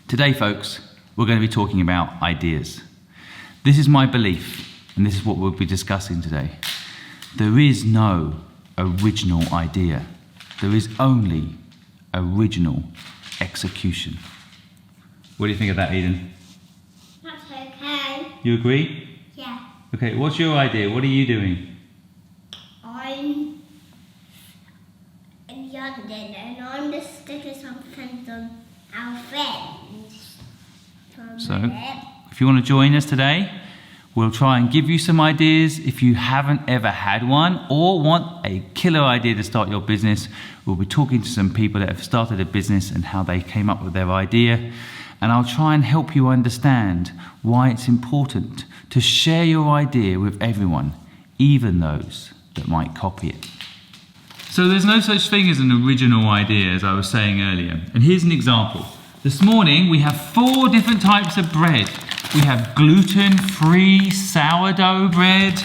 Today, folks, we're going to be talking about ideas. This is my belief, and this is what we'll be discussing today. There is no original idea. There is only original execution. What do you think of that, Eden? That's okay. You agree? Yeah. Okay, what's your idea? What are you doing? I'm in London and I'm just sticking some things on our friends. So, if you want to join us today, we'll try and give you some ideas. If you haven't ever had one or want a killer idea to start your business, we'll be talking to some people that have started a business and how they came up with their idea. And I'll try and help you understand why it's important to share your idea with everyone, even those that might copy it. So there's no such thing as an original idea, as I was saying earlier. And here's an example. This morning we have 4 different types of bread. We have gluten-free sourdough bread.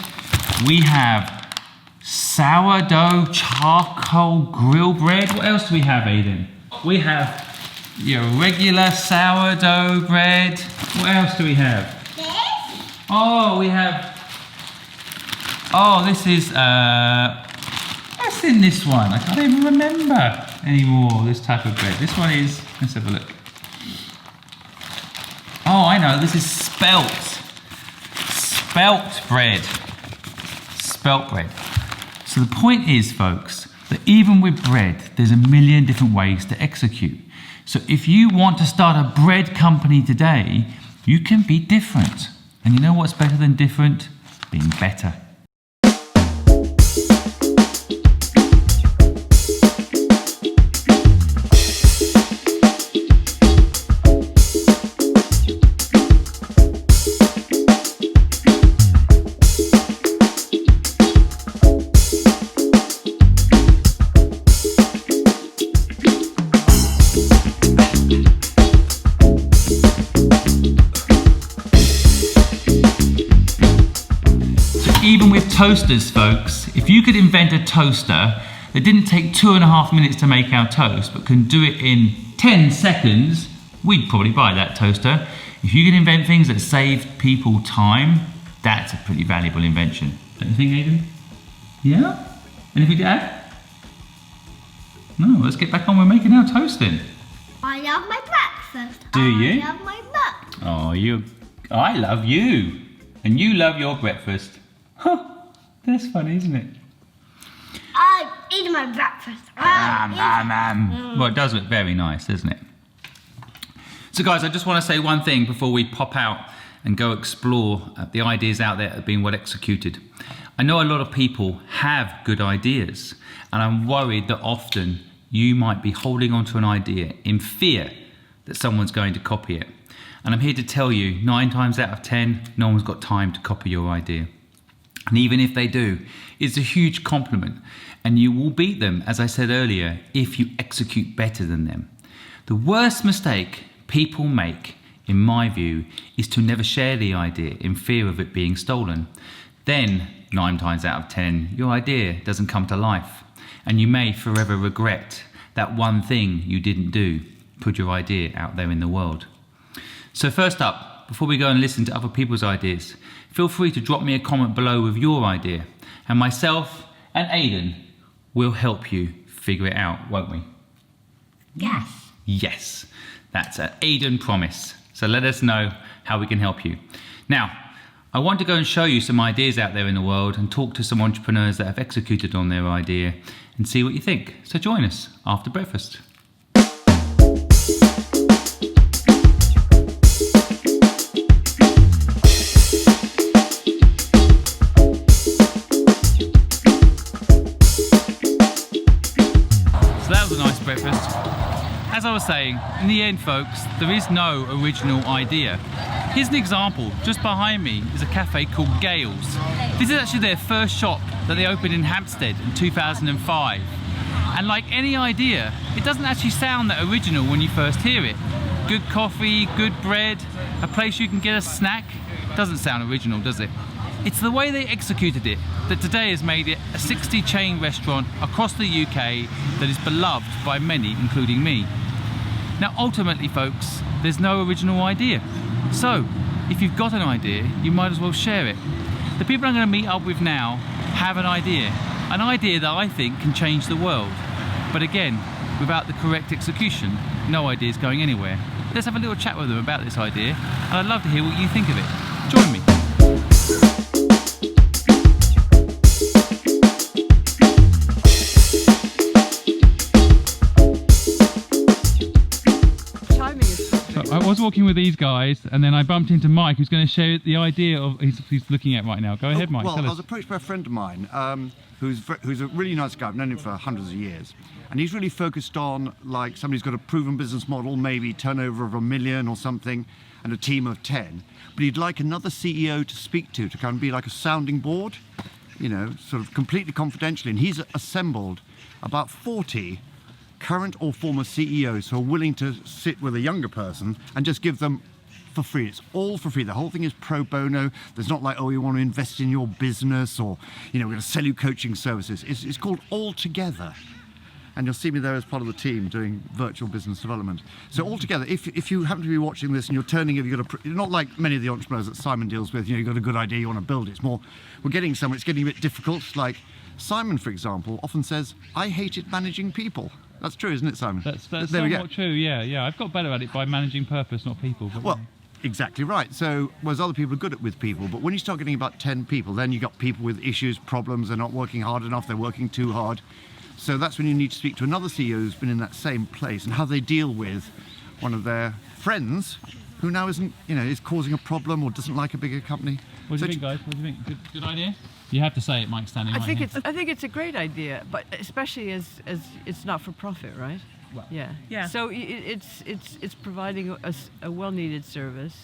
We have sourdough charcoal grill bread. What else do we have, Aiden? We have your regular sourdough bread. What else do we have? This? Oh, we have... Oh, this is... What's in this one? I can't even remember anymore, this type of bread. This one is... Let's have a look. Oh, I know, this is spelt bread. Spelt bread. So the point is, folks, that even with bread, there's a million different ways to execute. So if you want to start a bread company today, you can be different. And you know what's better than different? Being better. Even with toasters, folks, if you could invent a toaster that didn't take 2.5 minutes to make our toast, but can do it in 10 seconds, we'd probably buy that toaster. If you can invent things that save people time, that's a pretty valuable invention. Don't you think, Aiden? Yeah? Anything to add? No, let's get back on with making our toast then. I love my breakfast. Do you? I love my book. Oh, I love you. And you love your breakfast. Huh, that's funny, isn't it? I'm eating my breakfast. Well, it does look very nice, doesn't it? So guys, I just want to say one thing before we pop out and go explore the ideas out there that have been well executed. I know a lot of people have good ideas, and I'm worried that often you might be holding on to an idea in fear that someone's going to copy it. And I'm here to tell you, 9 times out of 10, no one's got time to copy your idea. And even if they do, it's a huge compliment. And you will beat them, as I said earlier, if you execute better than them. The worst mistake people make, in my view, is to never share the idea in fear of it being stolen. Then, 9 times out of 10, your idea doesn't come to life. And you may forever regret that one thing you didn't do, put your idea out there in the world. So first up, before we go and listen to other people's ideas, feel free to drop me a comment below with your idea, and myself and Aiden will help you figure it out, won't we? Yes. Yes, that's an Aiden promise. So let us know how we can help you. Now, I want to go and show you some ideas out there in the world and talk to some entrepreneurs that have executed on their idea and see what you think. So join us after breakfast. Breakfast. As I was saying, in the end, folks, there is no original idea. Here's an example. Just behind me is a cafe called Gale's. This is actually their first shop that they opened in Hampstead in 2005. And like any idea, it doesn't actually sound that original when you first hear it. Good coffee, good bread, a place you can get a snack. Doesn't sound original, does it? It's the way they executed it that today has made it a 60 chain restaurant across the UK that is beloved by many, including me. Now ultimately folks, there's no original idea. So if you've got an idea, you might as well share it. The people I'm going to meet up with now have an idea that I think can change the world. But again, without the correct execution, no idea is going anywhere. Let's have a little chat with them about this idea, and I'd love to hear what you think of it. Join me. I was walking with these guys, and then I bumped into Mike, who's going to share the idea of he's looking at right now. Go ahead, Mike. Well, tell us. I was approached by a friend of mine who's a really nice guy. I've known him for hundreds of years, and he's really focused on like somebody who's got a proven business model, maybe turnover of $1 million or something, and a team of 10. But he'd like another CEO to speak to kind of be like a sounding board, you know, sort of completely confidentially. And he's assembled about 40 current or former CEOs who are willing to sit with a younger person and just give them for free. It's all for free. The whole thing is pro bono. There's not like, oh, you want to invest in your business, or, you know, we're going to sell you coaching services. It's called All Together. And you'll see me there as part of the team doing virtual business development. So all together, if you happen to be watching this and you're turning, you're not like many of the entrepreneurs that Simon deals with, you know, you've got a good idea, you want to build it. It's more, we're getting somewhere, it's getting a bit difficult. Like Simon, for example, often says, I hated managing people. That's true, isn't it, Simon? That's somewhat true, yeah. I've got better at it by managing purpose, not people. But well, exactly right. So, whereas other people are good at with people, but when you start getting about 10 people, then you've got people with issues, problems, they're not working hard enough, they're working too hard. So that's when you need to speak to another CEO who's been in that same place and how they deal with one of their friends who now isn't, you know, is causing a problem or doesn't like a bigger company. What do you think, guys? What do you think? Good idea? You have to say it, Mike, standing right here. I think it's a great idea, but especially as it's not for profit, right? Well, yeah. So it's providing a well-needed service,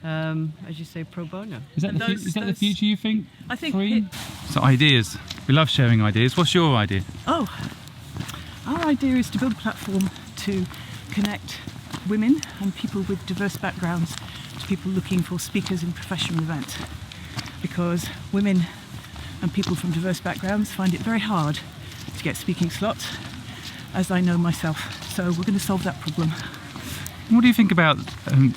as you say, pro bono. Is that the future, you think? I think. Free? So ideas. We love sharing ideas. What's your idea? Oh, our idea is to build a platform to connect women and people with diverse backgrounds to people looking for speakers in professional events, because women and people from diverse backgrounds find it very hard to get speaking slots, as I know myself. So we're going to solve that problem. What do you think about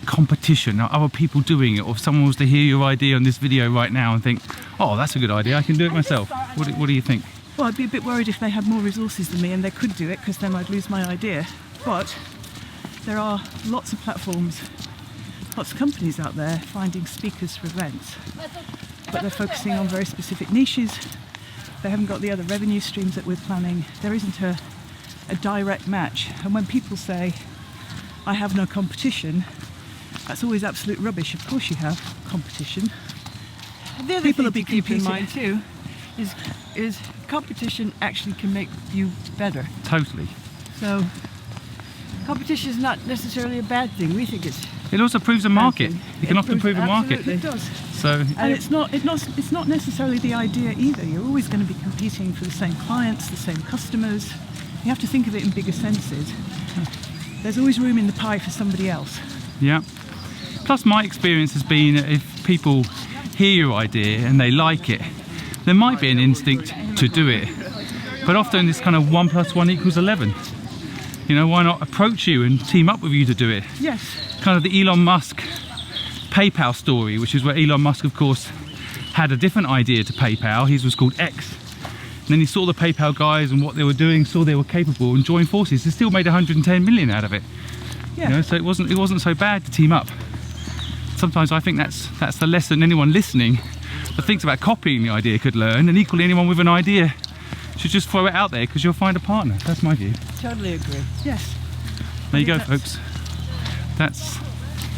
competition? Are other people doing it? Or if someone was to hear your idea on this video right now and think, oh, that's a good idea, I can do it myself. What do you think? Well, I'd be a bit worried if they had more resources than me and they could do it, because then I'd lose my idea. But there are lots of platforms, lots of companies out there finding speakers for events, but they're focusing on very specific niches. They haven't got the other revenue streams that we're planning. There isn't a direct match. And when people say, I have no competition, that's always absolute rubbish. Of course you have competition. The other thing to keep in mind too is competition actually can make you better. Totally. So competition is not necessarily a bad thing. We think it also proves a market. You can often prove a market. Absolutely, it does. So, and it's not necessarily the idea either. You're always going to be competing for the same clients, the same customers. You have to think of it in bigger senses. There's always room in the pie for somebody else. Yeah. Plus my experience has been if people hear your idea and they like it, there might be an instinct to do it. But often it's kind of 1 + 1 = 11. You know, why not approach you and team up with you to do it? Yes. Kind of the Elon Musk PayPal story, which is where Elon Musk, of course, had a different idea to PayPal. His was called X. And then he saw the PayPal guys and what they were doing, saw they were capable, and joined forces. They still made 110 million out of it. Yeah. You know, so it wasn't so bad to team up. Sometimes I think that's the lesson anyone listening that thinks about copying the idea could learn, and equally anyone with an idea should just throw it out there, because you'll find a partner. That's my view. Totally agree. Yes. There you go, folks. That's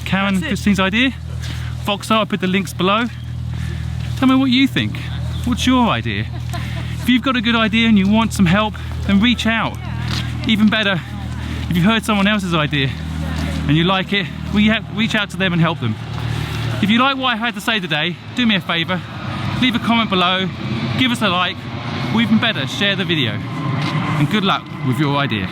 Karen and Christine's idea. Foxar, I put the links below. Tell me what you think. What's your idea? If you've got a good idea and you want some help, then reach out. Even better, if you've heard someone else's idea and you like it, reach out to them and help them. If you like what I had to say today, do me a favour, leave a comment below, give us a like, or even better, share the video. And good luck with your idea.